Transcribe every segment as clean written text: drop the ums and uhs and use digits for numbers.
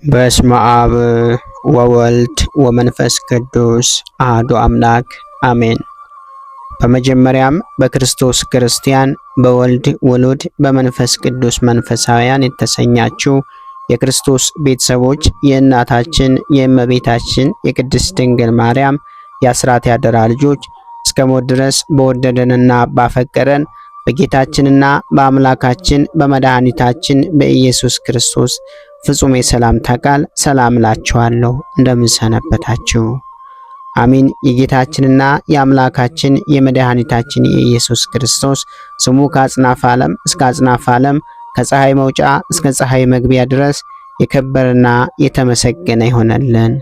በስመ አብ ወወልድ ወመንፈስ ቅዱስ አሐዱ አምላክ አሜን። በመጀመሪያም በክርስቶስ ክርስቲያን፣ በወልድ ውሉድ፣ በመንፈስ ቅዱስ መንፈሳውያን የተሰኛችሁ የክርስቶስ ቤተሰቦች የእናታችን የእመቤታችን የቅድስት ድንግል ማርያም የአስራት ያደራ ልጆች እስከ ሞት ድረስ በወደደንና ባፈቀረን በጌታችንና በአምላካችን በመድኃኒታችን በኢየሱስ ክርስቶስ ፍጹም የሰላምታ ቃል ሰላም እላችኋለሁ። እንደምን ሰነበታችሁ? አሚን። የጌታችንና የአምላካችን የመድኃኒታችን የኢየሱስ ክርስቶስ ስሙ ከአጽናፈ ዓለም እስከ አጽናፈ ዓለም ከፀሐይ መውጫ እስከ ፀሐይ መግቢያ ድረስ የከበረና የተመሰገነ ይሆነልን።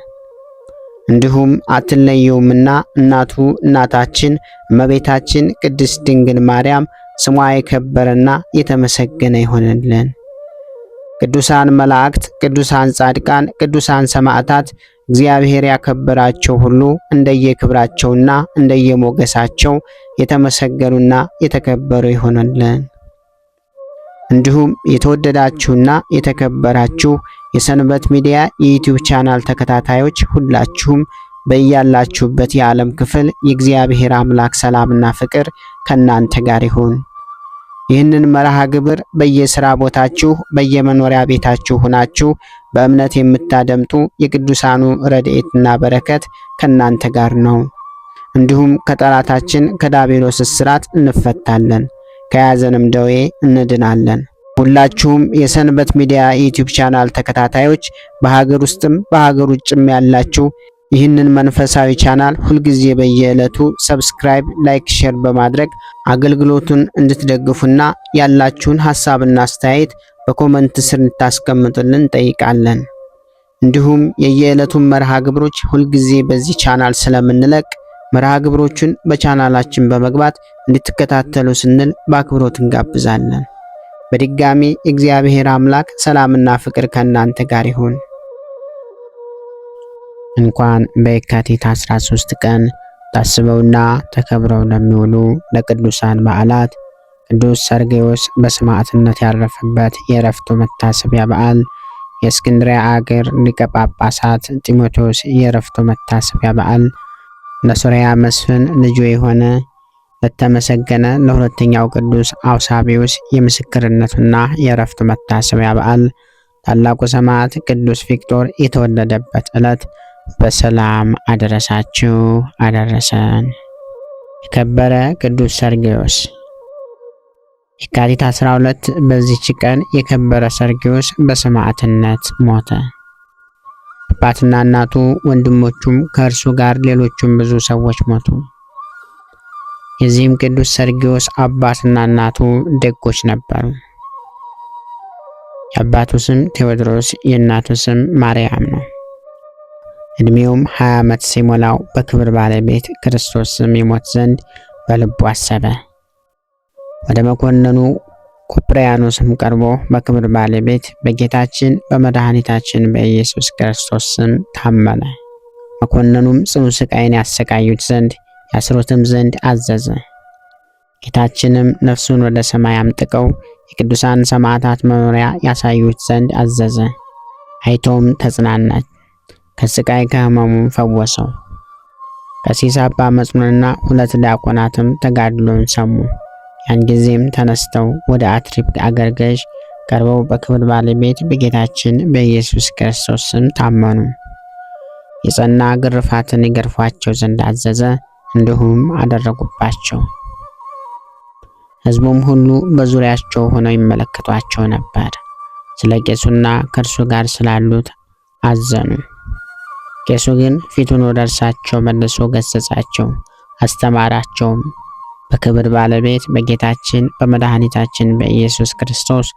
እንዲሁም አትለየውምና እናቱ እናታችን እመቤታችን ቅድስት ድንግል ማርያም ስሟ የከበረና የተመሰገነ ይሆነልን። ቅዱሳን መላእክት፣ ቅዱሳን ጻድቃን፣ ቅዱሳን ሰማዕታት እግዚአብሔር ያከበራቸው ሁሉ እንደየክብራቸውና እንደየሞገሳቸው የተመሰገኑና የተከበሩ ይሆነልን። እንዲሁም የተወደዳችሁና የተከበራችሁ የሰንበት ሚዲያ የዩቲዩብ ቻናል ተከታታዮች ሁላችሁም በያላችሁበት የዓለም ክፍል የእግዚአብሔር አምላክ ሰላምና ፍቅር ከናንተ ጋር ይሁን። ይህንን መርሃ ግብር በየሥራ ቦታችሁ በየመኖሪያ ቤታችሁ ሆናችሁ በእምነት የምታደምጡ የቅዱሳኑ ረድኤትና በረከት ከናንተ ጋር ነው። እንዲሁም ከጠላታችን ከዲያብሎስ እስራት እንፈታለን፣ ከያዘንም ደዌ እንድናለን። ሁላችሁም የሰንበት ሚዲያ ዩቲዩብ ቻናል ተከታታዮች በሀገር ውስጥም በሀገር ውጭም ያላችሁ ይህንን መንፈሳዊ ቻናል ሁልጊዜ በየዕለቱ ሰብስክራይብ፣ ላይክ፣ ሼር በማድረግ አገልግሎቱን እንድትደግፉና ያላችሁን ሐሳብና አስተያየት በኮመንት ስር እንድታስቀምጡልን እንጠይቃለን። እንዲሁም የየዕለቱን መርሃ ግብሮች ሁልጊዜ በዚህ ቻናል ስለምንለቅ መርሃ ግብሮቹን በቻናላችን በመግባት እንድትከታተሉ ስንል በአክብሮት እንጋብዛለን። በድጋሚ እግዚአብሔር አምላክ ሰላምና ፍቅር ከእናንተ ጋር ይሁን። እንኳን በየካቲት 13 ቀን ታስበውና ተከብረው ለሚውሉ ለቅዱሳን በዓላት ቅዱስ ሰርግዮስ በሰማዕትነት ያረፈበት የዕረፍቱ መታሰቢያ በዓል፣ የእስክንድርያ አገር ሊቀ ጳጳሳት ጢሞቴዎስ የዕረፍቱ መታሰቢያ በዓል፣ ለሶርያ መስፍን ልጁ የሆነ ለተመሰገነ ለሁለተኛው ቅዱስ አውሳቢዮስ የምስክርነቱና የዕረፍቱ መታሰቢያ በዓል፣ ታላቁ ሰማዕት ቅዱስ ቪክቶር የተወለደበት ዕለት በሰላም አደረሳችሁ አደረሰን። የከበረ ቅዱስ ሰርግዮስ የካቲት 12 በዚህች ቀን የከበረ ሰርግዮስ በሰማዕትነት ሞተ። አባትና እናቱ ወንድሞቹም ከእርሱ ጋር ሌሎቹም ብዙ ሰዎች ሞቱ። የዚህም ቅዱስ ሰርግዮስ አባትና እናቱ ደጎች ነበሩ። የአባቱ ስም ቴዎድሮስ የእናቱ ስም ማርያም ነው። እድሜውም 20 ዓመት ሲሞላው በክብር ባለቤት ክርስቶስ ስም ይሞት ዘንድ በልቡ አሰበ። ወደ መኮንኑ ቆጵርያኖስም ቀርቦ በክብር ባለቤት በጌታችን በመድኃኒታችን በኢየሱስ ክርስቶስ ስም ታመነ። መኮንኑም ጽኑ ስቃይን ያሰቃዩት ዘንድ ያስሩትም ዘንድ አዘዘ። ጌታችንም ነፍሱን ወደ ሰማይ አምጥቀው የቅዱሳን ሰማዕታት መኖሪያ ያሳዩት ዘንድ አዘዘ። አይቶም ተጽናናች፣ ከስቃይ ከሕመሙም ፈወሰው። ቀሲስ አባ መጽኑንና 2 ዲያቆናትም ተጋድሎን ሰሙ። ያን ጊዜም ተነስተው ወደ አትሪብ አገር ገዥ ቀርበው በክብር ባለቤት በጌታችን በኢየሱስ ክርስቶስ ስም ታመኑ። የጸና ግርፋትን ይገርፏቸው ዘንድ አዘዘ። እንዲሁም አደረጉባቸው። ሕዝቡም ሁሉ በዙሪያቸው ሆነው ይመለከቷቸው ነበር። ስለ ቄሱና ከእርሱ ጋር ስላሉት አዘኑ። ቄሱ ግን ፊቱን ወደ እርሳቸው መልሶ ገሰጻቸው፣ አስተማራቸውም። በክብር ባለቤት በጌታችን በመድኃኒታችን በኢየሱስ ክርስቶስ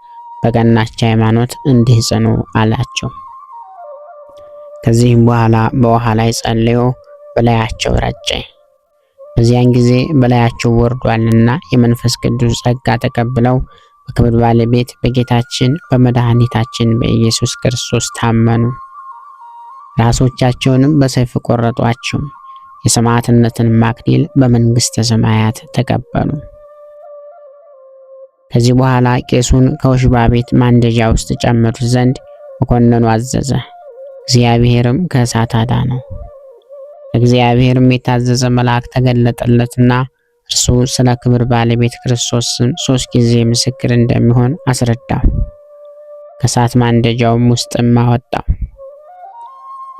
በቀናች ሃይማኖት እንዲህ ጽኑ አላቸው። ከዚህም በኋላ በውሃ ላይ ጸልዮ በላያቸው ረጨ። በዚያን ጊዜ በላያቸው ወርዷልና የመንፈስ ቅዱስ ጸጋ ተቀብለው በክብር ባለቤት በጌታችን በመድኃኒታችን በኢየሱስ ክርስቶስ ታመኑ። ራሶቻቸውንም በሰይፍ ቆረጧቸው። የሰማዕትነትን አክሊል በመንግሥተ ሰማያት ተቀበሉ። ከዚህ በኋላ ቄሱን ከውሽባ ቤት ማንደጃ ውስጥ ጨምሩት ዘንድ መኮንኑ አዘዘ። እግዚአብሔርም ከእሳት አዳነው። እግዚአብሔርም የታዘዘ መልአክ ተገለጠለትና እርሱ ስለ ክብር ባለቤት ክርስቶስ ስም 3 ጊዜ ምስክር እንደሚሆን አስረዳው። ከእሳት ማንደጃውም ውስጥም አወጣው።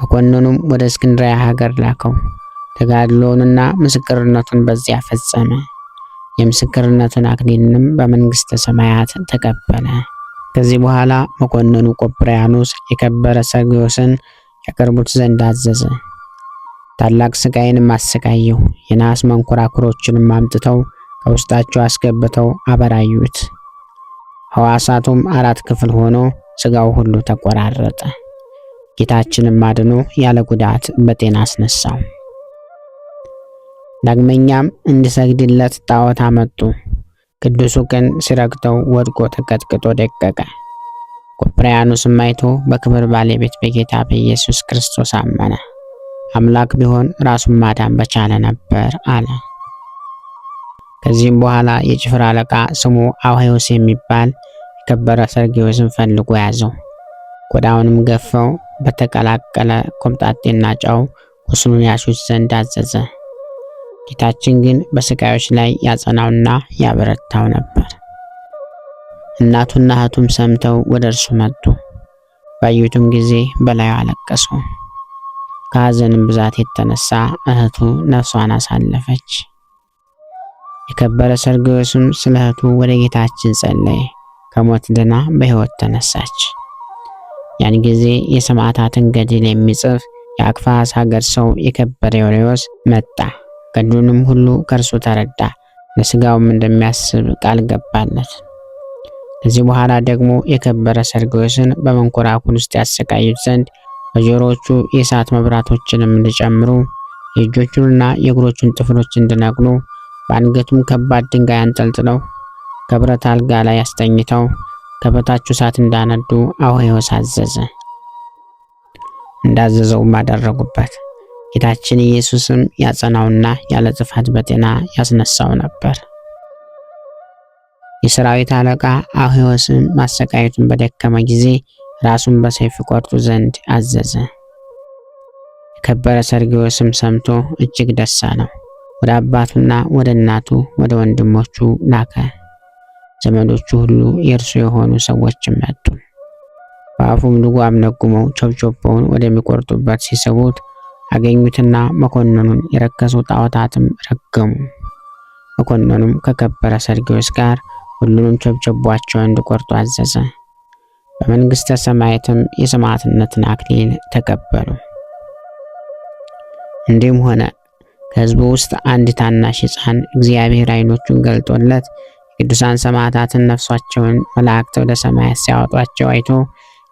መኮንኑም ወደ እስክንድርያ ሀገር ላከው። ተጋድሎውንና ምስክርነቱን በዚያ ፈጸመ። የምስክርነቱን አክሊልንም በመንግስተ ሰማያት ተቀበለ። ከዚህ በኋላ መኮንኑ ቆጵርያኖስ የከበረ ሰርግዮስን ያቀርቡት ዘንድ አዘዘ። ታላቅ ስቃይንም አሰቃየው። የነሐስ መንኮራኩሮችንም አምጥተው ከውስጣቸው አስገብተው አበራዩት። ሕዋሳቱም 4 ክፍል ሆኖ ስጋው ሁሉ ተቆራረጠ። ጌታችንም አድኖ ያለ ጉዳት በጤና አስነሳው። ዳግመኛም እንዲሰግድለት ጣዖት አመጡ። ቅዱሱ ግን ሲረግጠው ወድቆ ተቀጥቅጦ ደቀቀ። ቆጵርያኖስም አይቶ በክብር ባለቤት በጌታ በኢየሱስ ክርስቶስ አመነ። አምላክ ቢሆን ራሱን ማዳን በቻለ ነበር አለ። ከዚህም በኋላ የጭፍራ አለቃ ስሙ አውሄዎስ የሚባል የከበረ ሰርግዮስን ፈልጎ ያዘው። ቆዳውንም ገፈው በተቀላቀለ ኮምጣጤና ጨው ቁስሉን ያሹት ዘንድ አዘዘ። ጌታችን ግን በስቃዮች ላይ ያጸናውና ያበረታው ነበር። እናቱና እህቱም ሰምተው ወደ እርሱ መጡ። ባዩትም ጊዜ በላዩ አለቀሱ። ከሐዘንም ብዛት የተነሳ እህቱ ነፍሷን አሳለፈች። የከበረ ሰርግዮስም ስለ እህቱ ወደ ጌታችን ጸለየ። ከሞት ድና በሕይወት ተነሳች። ያን ጊዜ የሰማዕታትን ገድል የሚጽፍ የአክፋስ ሀገር ሰው የከበረ ዮርዮስ መጣ። ገድሉንም ሁሉ ከእርሱ ተረዳ። ለስጋውም እንደሚያስብ ቃል ገባለት። ከዚህ በኋላ ደግሞ የከበረ ሰርግዮስን በመንኮራኩር ውስጥ ያሰቃዩት ዘንድ በጆሮዎቹ የእሳት መብራቶችንም እንዲጨምሩ የእጆቹንና የእግሮቹን ጥፍሮች እንዲነቅሉ በአንገቱም ከባድ ድንጋይ አንጠልጥለው ከብረት አልጋ ላይ አስተኝተው ከበታቹ እሳት እንዳነዱ አውሄዎስ አዘዘ። እንዳዘዘውም አደረጉበት። ጌታችን ኢየሱስም ያጸናውና ያለ ጥፋት በጤና ያስነሳው ነበር። የሰራዊት አለቃ አውሄዎስም ማሰቃየቱን በደከመ ጊዜ ራሱን በሰይፍ ቆርጡ ዘንድ አዘዘ። የከበረ ሰርግዮስም ሰምቶ እጅግ ደስ አለው። ወደ አባቱና ወደ እናቱ ወደ ወንድሞቹ ላከ። ዘመዶቹ ሁሉ የእርሱ የሆኑ ሰዎችም መጡ። በአፉም ልጓም ነጉመው ቸብቸቦውን ወደሚቆርጡበት ሲስቡት አገኙትና መኮንኑን የረከሱ ጣዖታትም ረገሙ። መኮንኑም ከከበረ ሰርግዮስ ጋር ሁሉንም ቸብቸቧቸውን እንዲቆርጡ አዘዘ። በመንግስተ ሰማያትም የሰማዕትነትን አክሊል ተቀበሉ። እንዲህም ሆነ። ከሕዝቡ ውስጥ አንድ ታናሽ ሕፃን እግዚአብሔር ዓይኖቹን ገልጦለት ቅዱሳን ሰማዕታትን ነፍሳቸውን መላእክት ወደ ሰማያት ሲያወጧቸው አይቶ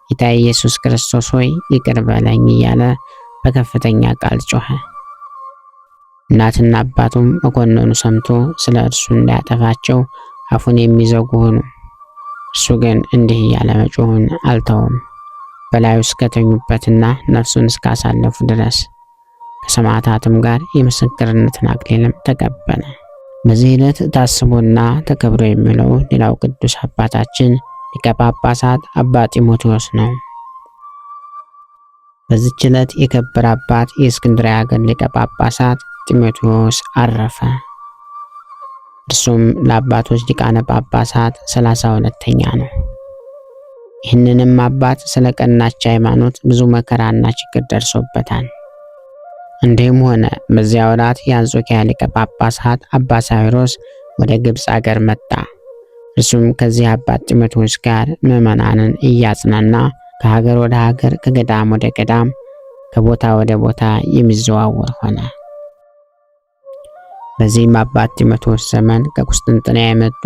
ጌታ ኢየሱስ ክርስቶስ ሆይ ይቅር በለኝ እያለ በከፍተኛ ቃል ጮኸ። እናትና አባቱም መኮንኑ ሰምቶ ስለ እርሱ እንዳያጠፋቸው አፉን የሚዘጉ ሆኑ። እርሱ ግን እንዲህ እያለ መጮሁን አልተውም። በላዩ እስከተኙበትና ነፍሱን እስካሳለፉ ድረስ ከሰማዕታትም ጋር የምስክርነትን አክሊልም ተቀበለ። በዚህ ዕለት ታስቦና ተከብሮ የሚውለው ሌላው ቅዱስ አባታችን ሊቀ ጳጳሳት አባ ጢሞቴዎስ ነው። በዚህች ዕለት የከበረ አባት የእስክንድርያ ሀገር ሊቀ ጳጳሳት ጢሞቴዎስ አረፈ። እርሱም ለአባቶች ሊቃነ ጳጳሳት 32ኛ ነው። ይህንንም አባት ስለ ቀናች ሃይማኖት ብዙ መከራና ችግር ደርሶበታል። እንዲህም ሆነ። በዚያ ወራት የአንጾኪያ ሊቀ ጳጳሳት አባ ሳዊሮስ ወደ ግብፅ አገር መጣ። እርሱም ከዚህ አባት ጢሞቴዎስ ጋር ምዕመናንን እያጽናና ከሀገር ወደ ሀገር ከገዳም ወደ ገዳም ከቦታ ወደ ቦታ የሚዘዋወር ሆነ። በዚህም አባት ጢሞቴዎስ ዘመን ከቁስጥንጥንያ የመጡ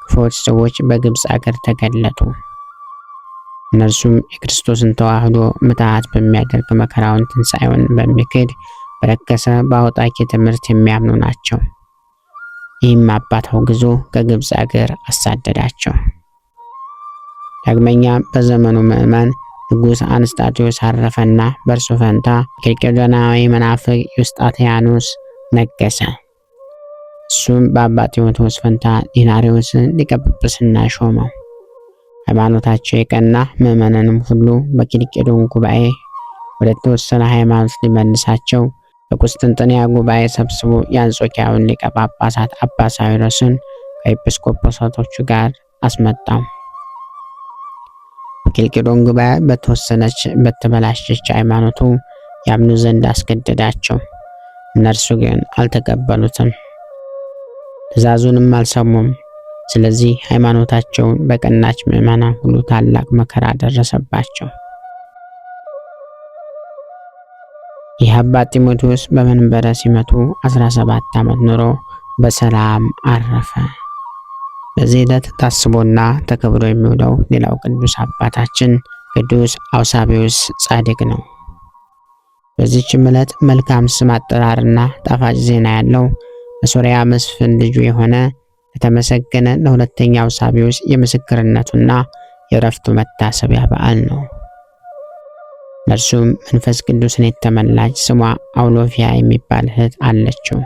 ክፉዎች ሰዎች በግብፅ አገር ተገለጡ። እነርሱም የክርስቶስን ተዋህዶ ምትሃት በሚያደርግ መከራውን ትንሣኤውን በሚክድ በረከሰ በአውጣቂ ትምህርት የሚያምኑ ናቸው። ይህም አባት አውግዞ ከግብፅ አገር አሳደዳቸው። ዳግመኛ በዘመኑ ምዕመን ንጉሥ አንስጣቴዎስ አረፈና በእርሱ ፈንታ ኬልቄዶናዊ መናፍቅ ዩስጣቴያኖስ ነገሰ። እሱም በአባ ጢሞቴዎስ ፈንታ ዲናሪዎስን ሊቀ ጵጵስና ሾመው። ሃይማኖታቸው የቀና ምዕመናንም ሁሉ በኬልቄዶን ጉባኤ ወደ ተወሰነ ሃይማኖት ሊመልሳቸው በቁስጥንጥንያ ጉባኤ ሰብስቦ የአንጾኪያውን ሊቀ ጳጳሳት አባ ሳዊሮስን ከኤጲስቆጶሳቶቹ ጋር አስመጣው። በኬልቄዶን ጉባኤ በተበላሸች ሃይማኖቱ ያምኑ ዘንድ አስገደዳቸው። እነርሱ ግን አልተቀበሉትም፣ ትእዛዙንም አልሰሙም። ስለዚህ ሃይማኖታቸውን በቀናች ምዕመናን ሁሉ ታላቅ መከራ ደረሰባቸው። ይህ አባ ጢሞቴዎስ በመንበረ ሲመቱ 17 ዓመት ኑሮ በሰላም አረፈ። በዚህ ዕለት ታስቦና ተከብሮ የሚውለው ሌላው ቅዱስ አባታችን ቅዱስ አውሳብዮስ ጻድቅ ነው። በዚህችም ዕለት መልካም ስም አጠራርና ጣፋጭ ዜና ያለው በሶርያ መስፍን ልጁ የሆነ የተመሰገነ ለሁለተኛው አውሳብዮስ የምስክርነቱና የዕረፍቱ መታሰቢያ በዓል ነው። ለእርሱም መንፈስ ቅዱስን የተመላች ስሟ አውሎፊያ የሚባል እህት አለችው።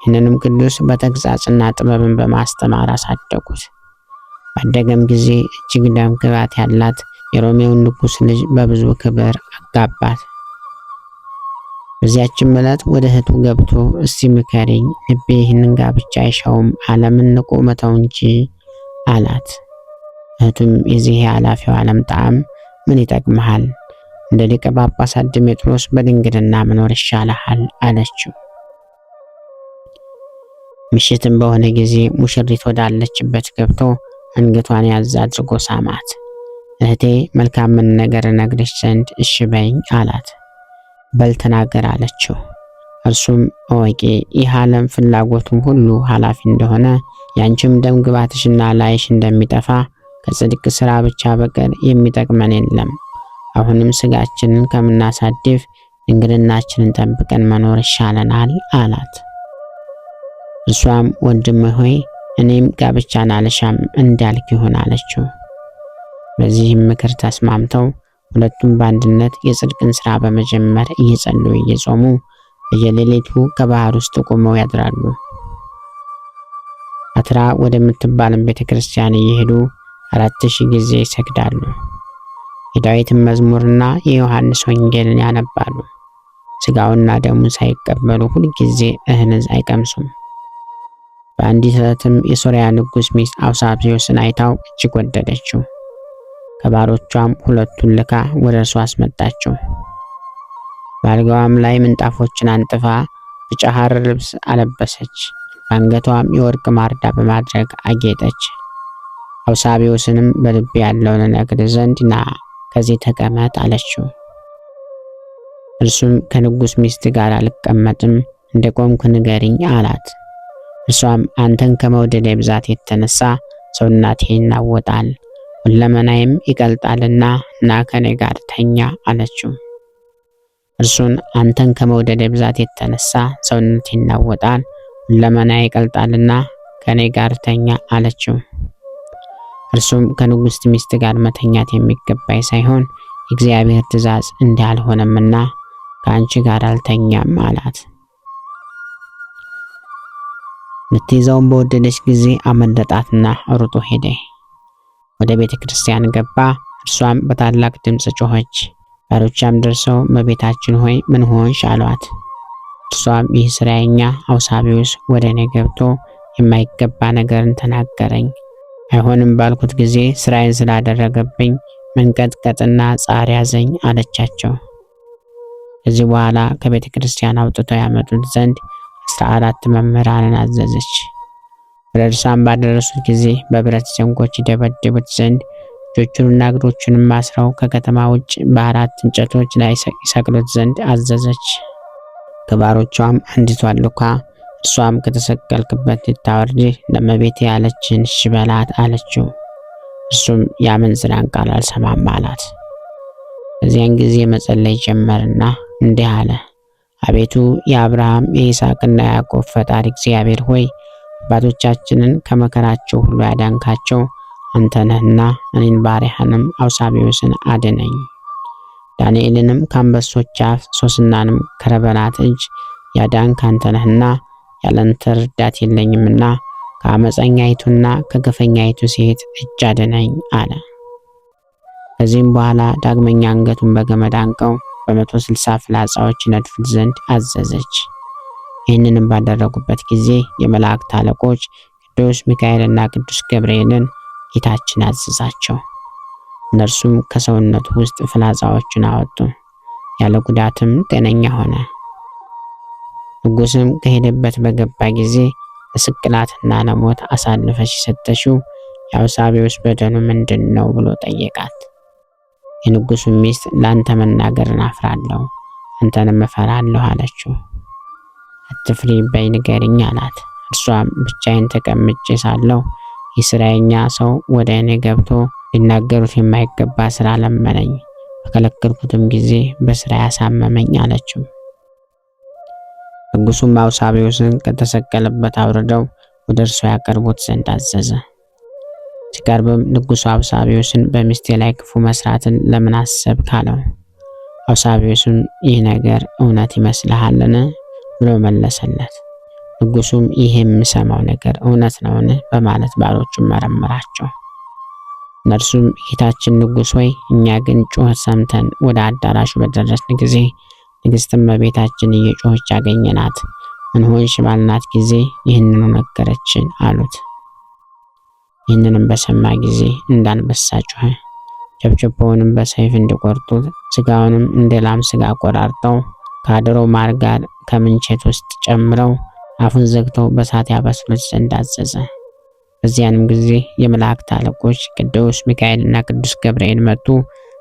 ይህንንም ቅዱስ በተግሣጽና ጥበብን በማስተማር አሳደጉት። ባደገም ጊዜ እጅግ ደም ግባት ያላት የሮሜውን ንጉሥ ልጅ በብዙ ክብር አጋባት። በዚያችም ዕለት ወደ እህቱ ገብቶ እስቲ ምከሪኝ፣ ልቤ ይህንን ጋብቻ አይሻውም፣ ዓለምን ንቆ መተው እንጂ አላት። እህቱም የዚህ የኃላፊው ዓለም ጣዕም ምን ይጠቅምሃል? እንደ ሊቀ ጳጳሳት ድሜጥሮስ በድንግልና መኖር ይሻልሃል አለችው። ምሽትም በሆነ ጊዜ ሙሽሪት ወዳለችበት ገብቶ አንገቷን ያዝ አድርጎ ሳማት። እህቴ መልካምን ነገር እነግርሽ ዘንድ እሺ በይኝ አላት። በል ተናገር አለችው። እርሱም እወቂ፣ ይህ ዓለም ፍላጎቱም ሁሉ ኃላፊ እንደሆነ ያንቺም ደም ግባትሽና ላይሽ እንደሚጠፋ ከጽድቅ ሥራ ብቻ በቀር የሚጠቅመን የለም። አሁንም ስጋችንን ከምናሳድፍ ድንግልናችንን ጠብቀን መኖር ይሻለናል አላት። እርሷም ወንድም ሆይ እኔም ጋብቻን አልሻም እንዳልክ ይሁን አለችው። በዚህም ምክር ተስማምተው ሁለቱም በአንድነት የጽድቅን ሥራ በመጀመር እየጸለዩ እየጾሙ በየሌሊቱ ከባህር ውስጥ ቆመው ያድራሉ። አትራ ወደምትባልም ቤተክርስቲያን እየሄዱ 4000 ጊዜ ይሰግዳሉ። የዳዊትን መዝሙርና የዮሐንስ ወንጌልን ያነባሉ። ሥጋውና ደሙን ሳይቀበሉ ሁልጊዜ እህል አይቀምሱም። በአንዲት ዕለትም የሶርያ ንጉሥ ሚስት አውሳብዮስን አይታው እጅግ ወደደችው። ከባሮቿም ሁለቱን ልካ ወደ እርሱ አስመጣቸው። በአልጋዋም ላይ ምንጣፎችን አንጥፋ ቢጫ ሐር ልብስ አለበሰች። በአንገቷም የወርቅ ማርዳ በማድረግ አጌጠች። አውሳብዮስንም በልቤ ያለውን እነግርህ ዘንድ ና ከዚህ ተቀመጥ አለችው። እርሱም ከንጉሥ ሚስት ጋር አልቀመጥም፣ እንደ ቆምኩ ንገሪኝ አላት። እርሷም አንተን ከመውደድ ብዛት የተነሳ ሰውነቴ ይናወጣል፣ ሁለመናዬም ይቀልጣልና ና ከኔ ጋር ተኛ አለችው። እርሱን አንተን ከመውደድ ብዛት የተነሳ ሰውነቴ ይናወጣል፣ ሁለመናዬ ይቀልጣልና ከኔ ጋር ተኛ አለችው። እርሱም ከንጉሥ ሚስት ጋር መተኛት የሚገባኝ ሳይሆን የእግዚአብሔር ትእዛዝ እንዳልሆነምና ከአንቺ ጋር አልተኛም አላት። ልትይዘውም በወደደች ጊዜ አመለጣትና ሩጦ ሄደ። ወደ ቤተ ክርስቲያን ገባ። እርሷም በታላቅ ድምፅ ጮኸች። ባሮቿም ደርሰው እመቤታችን ሆይ ምን ሆንሽ አሏት። እርሷም ይህ ስራየኛ አውሳብዮስ ወደ እኔ ገብቶ የማይገባ ነገርን ተናገረኝ። አይሆንም ባልኩት ጊዜ ስራዬን ስላደረገብኝ መንቀጥቀጥና ጻር ያዘኝ አለቻቸው። ከዚህ በኋላ ከቤተ ክርስቲያን አውጥተው ያመጡት ዘንድ 14 መምህራንን አዘዘች። ወደ እርሷም ባደረሱት ጊዜ በብረት ዘንጎች ይደበድቡት ዘንድ እጆቹንና እግሮቹንም አስረው ከከተማ ውጭ በ4 እንጨቶች ላይ ይሰቅሉት ዘንድ አዘዘች። ከባሮቿም አንዲቷን ልኳ እርሷም ከተሰቀልክበት ልታወርድህ ለእመቤቴ ያለችን እሺ በላት አለችው። እርሱም የአመንዝራን ቃል አልሰማም አላት። በዚያን ጊዜ መጸለይ ጀመርና እንዲህ አለ። አቤቱ የአብርሃም የይስሐቅና ያዕቆብ ፈጣሪ እግዚአብሔር ሆይ አባቶቻችንን ከመከራቸው ሁሉ ያዳንካቸው አንተ ነህና እኔን ባሪያህንም አውሳብዮስን አድነኝ። ዳንኤልንም ከአንበሶች አፍ፣ ሶስናንም ከረበናት እጅ ያዳንክ አንተ ነህና ያለንተ ረዳት የለኝምና ከአመፀኛይቱና ከግፈኛይቱ ሴት እጅ አድነኝ አለ። ከዚህም በኋላ ዳግመኛ አንገቱን በገመድ አንቀው በ160 ፍላጻዎች ይነድፉት ዘንድ አዘዘች። ይህንንም ባደረጉበት ጊዜ የመላእክት አለቆች ቅዱስ ሚካኤልና ቅዱስ ገብርኤልን ጌታችን አዘዛቸው። እነርሱም ከሰውነቱ ውስጥ ፍላጻዎችን አወጡ። ያለ ጉዳትም ጤነኛ ሆነ። ንጉስም ከሄደበት በገባ ጊዜ ለስቅላትና ለሞት አሳልፈሽ የሰጠሽው የአውሳቢዎስ በደሉ ምንድን ነው ብሎ ጠየቃት። የንጉሱ ሚስት ለአንተ መናገርን አፍራለሁ፣ አንተንም እፈራለሁ አለችው። አትፍሪ በይ ንገሪኝ አላት። እርሷም ብቻዬን ተቀምጬ ሳለሁ የስራየኛ ሰው ወደ እኔ ገብቶ ሊናገሩት የማይገባ ስራ ለመነኝ፣ በከለከልኩትም ጊዜ በስራ ያሳመመኝ አለችው። ንጉሱም አውሳቢዎስን ከተሰቀለበት አውርደው ወደ እርሱ ያቀርቡት ዘንድ አዘዘ። ሲቀርብም ንጉሱ አውሳቢዎስን በሚስቴ ላይ ክፉ መስራትን ለምን አሰብክ አለው። አውሳቢዎስም ይህ ነገር እውነት ይመስልሃልን ብሎ መለሰለት። ንጉሱም ይህ የምሰማው ነገር እውነት ነውን በማለት ባሮቹን መረመራቸው። እነርሱም ጌታችን ንጉሥ ሆይ እኛ ግን ጩኸት ሰምተን ወደ አዳራሹ በደረስን ጊዜ ንግሥት እመቤታችን እየጮኸች አገኘናት። ምን ሆንሽ ባልናት ጊዜ ይህንኑ ነገረችን አሉት። ይህንንም በሰማ ጊዜ እንዳንበሳ ጮኸ። ጨብጨባውንም በሰይፍ እንዲቆርጡት ስጋውንም እንደ ላም ስጋ ቆራርጠው ከአድሮ ማር ጋር ከምንቸት ውስጥ ጨምረው አፉን ዘግተው በእሳት ያበስሉት ዘንድ አዘዘ። በዚያንም ጊዜ የመላእክት አለቆች ቅዱስ ሚካኤልና ቅዱስ ገብርኤል መጡ።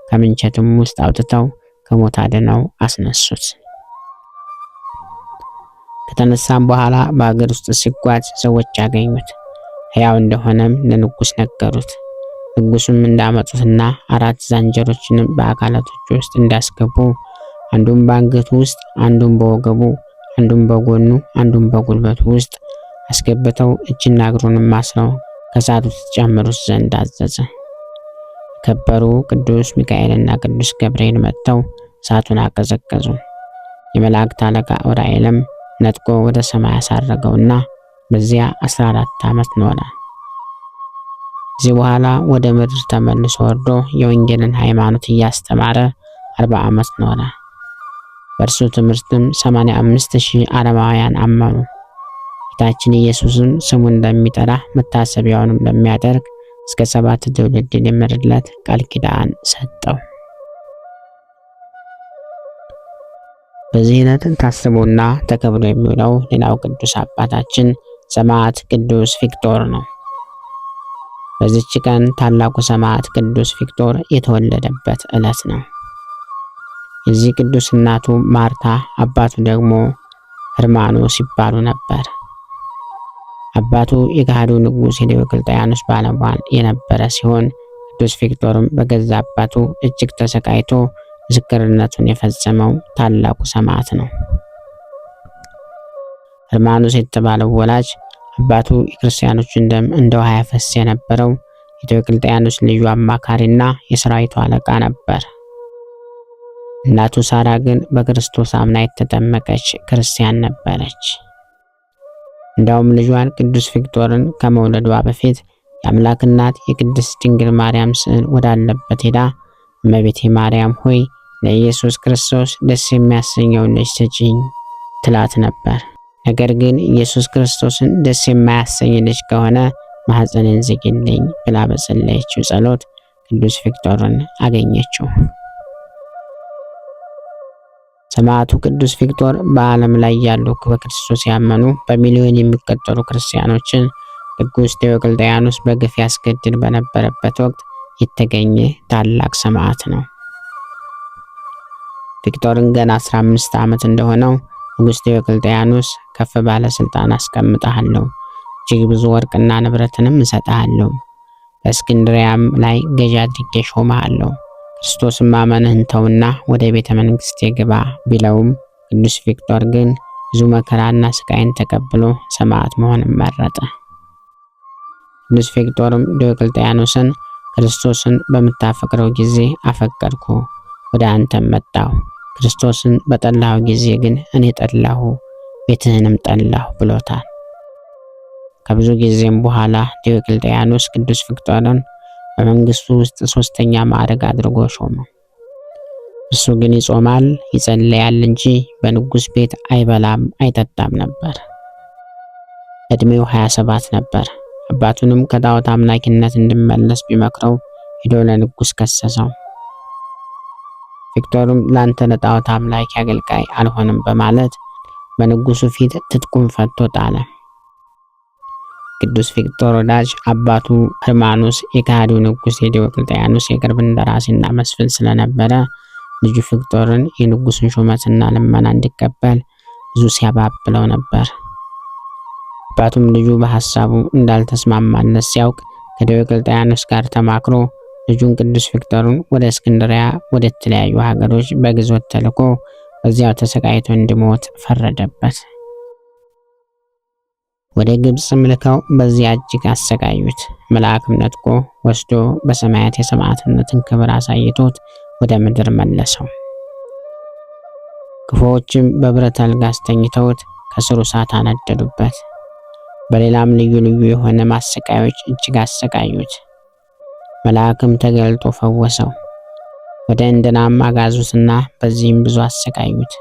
ከምንቸትም ውስጥ አውጥተው ከሞት አድነው አስነሱት። ከተነሳም በኋላ በአገር ውስጥ ሲጓዝ ሰዎች አገኙት። ሕያው እንደሆነም ለንጉስ ነገሩት። ንጉሱም እንዳመጡትና 4 ዛንጀሮችንም በአካላቶቹ ውስጥ እንዳስገቡ አንዱን በአንገቱ ውስጥ፣ አንዱን በወገቡ፣ አንዱን በጎኑ፣ አንዱን በጉልበቱ ውስጥ አስገብተው እጅና እግሩንም አስረው ከእሳቱ ተጨምሩት ዘንድ አዘዘ። ከበሩ ቅዱስ ሚካኤልና ቅዱስ ገብርኤል መጥተው እሳቱን አቀዘቀዙ። የመላእክት አለቃ ዑራኤልም ነጥቆ ወደ ሰማይ አሳረገውና በዚያ 14 ዓመት ኖረ። ከዚህ በኋላ ወደ ምድር ተመልሶ ወርዶ የወንጌልን ሃይማኖት እያስተማረ 40 ዓመት ኖረ። በእርሱ ትምህርትም 85,000 አረማውያን አመኑ። ጌታችን ኢየሱስም ስሙን እንደሚጠራ መታሰቢያውንም እንደሚያደርግ እስከ 7 ትውልድ ሊምርለት ቃል ኪዳን ሰጠው። በዚህ ዕለት ታስቦና ተከብሮ የሚውለው ሌላው ቅዱስ አባታችን ሰማዕት ቅዱስ ቪክቶር ነው። በዚች ቀን ታላቁ ሰማዕት ቅዱስ ቪክቶር የተወለደበት ዕለት ነው። የዚህ ቅዱስ እናቱ ማርታ፣ አባቱ ደግሞ ህርማኖስ ይባሉ ነበር። አባቱ የካህዲው ንጉሥ የዲዮቅልጥያኖስ ባለሟል የነበረ ሲሆን ቅዱስ ቪክቶርም በገዛ አባቱ እጅግ ተሰቃይቶ ምስክርነቱን የፈጸመው ታላቁ ሰማዕት ነው። ህርማኖስ የተባለው ወላጅ አባቱ የክርስቲያኖችን ደም እንደ ውሃ ያፈስ የነበረው የዲዮቅልጥያኖስ ልዩ አማካሪና የሰራዊቱ አለቃ ነበር። እናቱ ሳራ ግን በክርስቶስ አምና የተጠመቀች ክርስቲያን ነበረች። እንዳውም ልጇን ቅዱስ ቪክቶርን ከመውለዷ በፊት የአምላክ እናት የቅድስት ድንግል ማርያም ስዕል ወዳለበት ሄዳ እመቤቴ ማርያም ሆይ ለኢየሱስ ክርስቶስ ደስ የሚያሰኘውን ልጅ ስጪኝ ትላት ነበር። ነገር ግን ኢየሱስ ክርስቶስን ደስ የማያሰኝ ልጅ ከሆነ ማኅፀንን ዝጊልኝ ብላ በጸለየችው ጸሎት ቅዱስ ቪክቶርን አገኘችው። ሰማዕቱ ቅዱስ ቪክቶር በዓለም ላይ ያሉ በክርስቶስ ያመኑ በሚሊዮን የሚቆጠሩ ክርስቲያኖችን ንጉሥ ዲዮቅልጥያኖስ በግፍ ያስገድል በነበረበት ወቅት የተገኘ ታላቅ ሰማዕት ነው። ቪክቶርን ገና 15 ዓመት እንደሆነው ንጉሥ ዲዮቅልጥያኖስ ከፍ ባለ ስልጣን አስቀምጣለሁ፣ እጅግ ብዙ ወርቅና ንብረትንም እሰጥሃለሁ፣ በእስክንድሪያም ላይ ገዢ አድርጌ ሾመሃለሁ፣ ክርስቶስን ማመንህን ተውና ወደ ቤተ መንግሥቴ ግባ ቢለውም ቅዱስ ቪክቶር ግን ብዙ መከራና ስቃይን ተቀብሎ ሰማዕት መሆንን መረጠ። ቅዱስ ቪክቶርም ዲዮቅልጥያኖስን ክርስቶስን በምታፈቅረው ጊዜ አፈቀርኩ፣ ወደ አንተም መጣሁ፣ ክርስቶስን በጠላሁ ጊዜ ግን እኔ ጠላሁ፣ ቤትህንም ጠላሁ ብሎታል። ከብዙ ጊዜም በኋላ ዲዮቅልጥያኖስ ቅዱስ ቪክቶርን በመንግስቱ ውስጥ 3ኛ ማዕረግ አድርጎ ሾመው። እሱ ግን ይጾማል፣ ይጸልያል እንጂ በንጉሥ ቤት አይበላም አይጠጣም ነበር። እድሜው 27 ነበር። አባቱንም ከጣዖት አምላኪነት እንዲመለስ ቢመክረው ሄዶ ለንጉሥ ከሰሰው። ቪክቶርም ላንተ ለጣዖት አምላኪ አገልጋይ አልሆንም በማለት በንጉሱ ፊት ትጥቁን ፈቶ ጣለ። ቅዱስ ቪክቶር ወዳጅ አባቱ ህርማኖስ የከሃዲው ንጉሥ የዲዮቅልጥያኖስ የቅርብ እንደራሴና መስፍን ስለነበረ ልጁ ቪክቶርን የንጉሱን ሹመትና ልመና እንዲቀበል ብዙ ሲያባብለው ነበር። አባቱም ልጁ በሐሳቡ እንዳልተስማማለት ሲያውቅ ከዲዮቅልጥያኖስ ጋር ተማክሮ ልጁን ቅዱስ ቪክቶርን ወደ እስክንድሪያ ወደ ተለያዩ ሀገሮች በግዞት ተልኮ በዚያው ተሰቃይቶ እንዲሞት ፈረደበት። ወደ ግብጽም ልከው በዚያ እጅግ አሰቃዩት። መልአክም ነጥቆ ወስዶ በሰማያት የሰማዕትነትን ክብር አሳይቶት ወደ ምድር መለሰው። ክፉዎችም በብረት አልጋ አስተኝተውት ከስሩ እሳት አነደዱበት። በሌላም ልዩ ልዩ የሆነ ማሰቃዮች እጅግ አሰቃዩት። መልአክም ተገልጦ ፈወሰው። ወደ እንደናም አጋዙትና በዚህም ብዙ አሰቃዩት።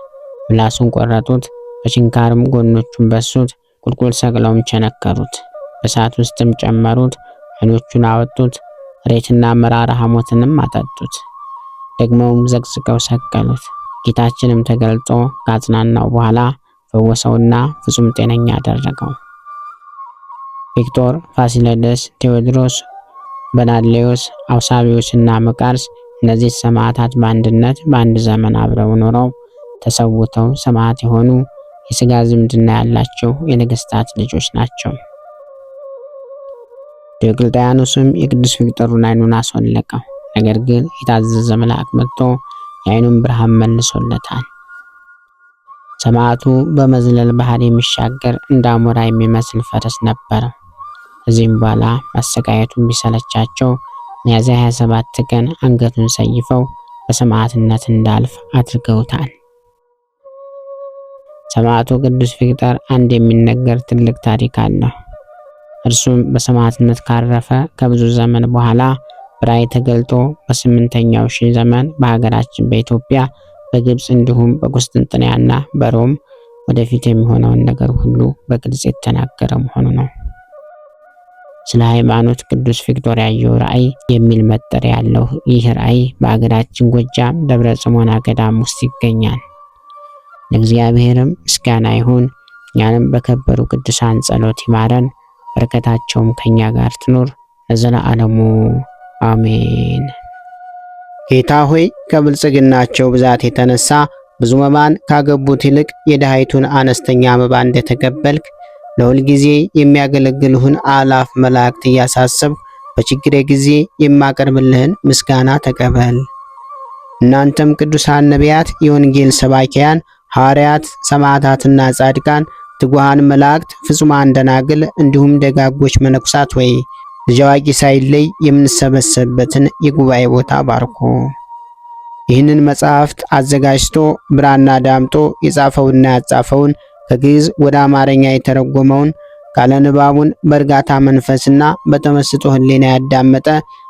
ምላሱን ቆረጡት፣ በችንካርም ጎኖቹን በሱት፣ ቁልቁል ሰቅለውም ቸነከሩት። በእሳት ውስጥም ጨመሩት፣ ዓይኖቹን አወጡት፣ ሬትና መራራ ሐሞትንም አጠጡት። ደግመውም ዘቅዝቀው ሰቀሉት። ጌታችንም ተገልጦ ካጽናናው በኋላ ፈወሰውና ፍጹም ጤነኛ አደረገው። ቪክቶር፣ ፋሲለደስ፣ ቴዎድሮስ፣ በናሌዎስ፣ አውሳቢዎስና መቃርስ እነዚህ ሰማዕታት በአንድነት በአንድ ዘመን አብረው ኖረው ተሰውተው ሰማዕት የሆኑ የሥጋ ዝምድና ያላቸው የነገሥታት ልጆች ናቸው። ዲዮቅልጥያኖስም የቅዱስ ቪክቶርን ዓይኑን አስወለቀው። ነገር ግን የታዘዘ መልአክ መጥቶ የዓይኑን ብርሃን መልሶለታል። ሰማዕቱ በመዝለል ባህር የሚሻገር እንደ አሞራ የሚመስል ፈረስ ነበረው። ከዚህም በኋላ ማሰቃየቱን ቢሰለቻቸው ሚያዝያ 27 ቀን አንገቱን ሰይፈው በሰማዕትነት እንዳልፍ አድርገውታል። ሰማዕቱ ቅዱስ ቪክቶር አንድ የሚነገር ትልቅ ታሪክ አለው። እርሱም በሰማዕትነት ካረፈ ከብዙ ዘመን በኋላ በራእይ ተገልጦ በ8ኛው ሺህ ዘመን በሀገራችን በኢትዮጵያ በግብጽ እንዲሁም በቁስጥንጥንያና በሮም ወደፊት የሚሆነውን ነገር ሁሉ በግልጽ የተናገረ መሆኑ ነው። ስለ ሃይማኖት ቅዱስ ቪክቶር ያየው ራእይ የሚል መጠሪያ ያለው ይህ ራእይ በሀገራችን ጎጃም ደብረ ጽሞና ገዳም ውስጥ ይገኛል። ለእግዚአብሔርም ምስጋና ይሁን። እኛንም በከበሩ ቅዱሳን ጸሎት ይማረን፣ በረከታቸውም ከኛ ጋር ትኖር ለዘላለሙ አሜን። ጌታ ሆይ ከብልጽግናቸው ብዛት የተነሳ ብዙ መባን ካገቡት ይልቅ የድሃይቱን አነስተኛ መባ እንደተቀበልክ ለሁል ጊዜ የሚያገለግልህን አላፍ መላእክት እያሳሰብኩ በችግሬ ጊዜ የማቀርብልህን ምስጋና ተቀበል። እናንተም ቅዱሳን ነቢያት፣ የወንጌል ሰባኪያን ሐዋርያት፣ ሰማዕታትና ጻድቃን፣ ትጉሃን መላእክት፣ ፍጹማን ደናግል እንዲሁም ደጋጎች መነኩሳት ወይ ልጅ አዋቂ ሳይለይ የምንሰበሰብበትን የጉባኤ ቦታ ባርኮ ይህንን መጽሐፍት አዘጋጅቶ ብራና ዳምጦ የጻፈውና ያጻፈውን ከግዕዝ ወደ አማርኛ የተረጎመውን ቃለ ንባቡን በእርጋታ መንፈስና በተመስጦ ሕሊና ያዳመጠ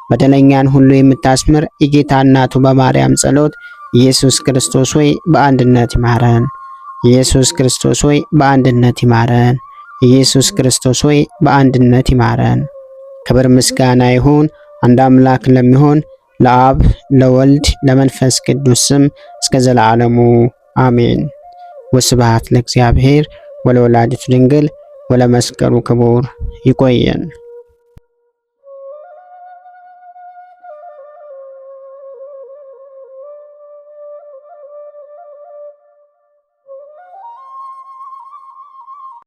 በደለኛን ሁሉ የምታስምር የጌታ እናቱ በማርያም ጸሎት ኢየሱስ ክርስቶስ ሆይ በአንድነት ይማረን። ኢየሱስ ክርስቶስ ሆይ በአንድነት ይማረን። ኢየሱስ ክርስቶስ ሆይ በአንድነት ይማረን። ክብር ምስጋና ይሁን አንድ አምላክ ለሚሆን ለአብ ለወልድ ለመንፈስ ቅዱስ ስም እስከ ዘላለሙ አሜን። ወስብሐት ለእግዚአብሔር ወለወላዲቱ ድንግል ወለመስቀሉ ክቡር። ይቆየን።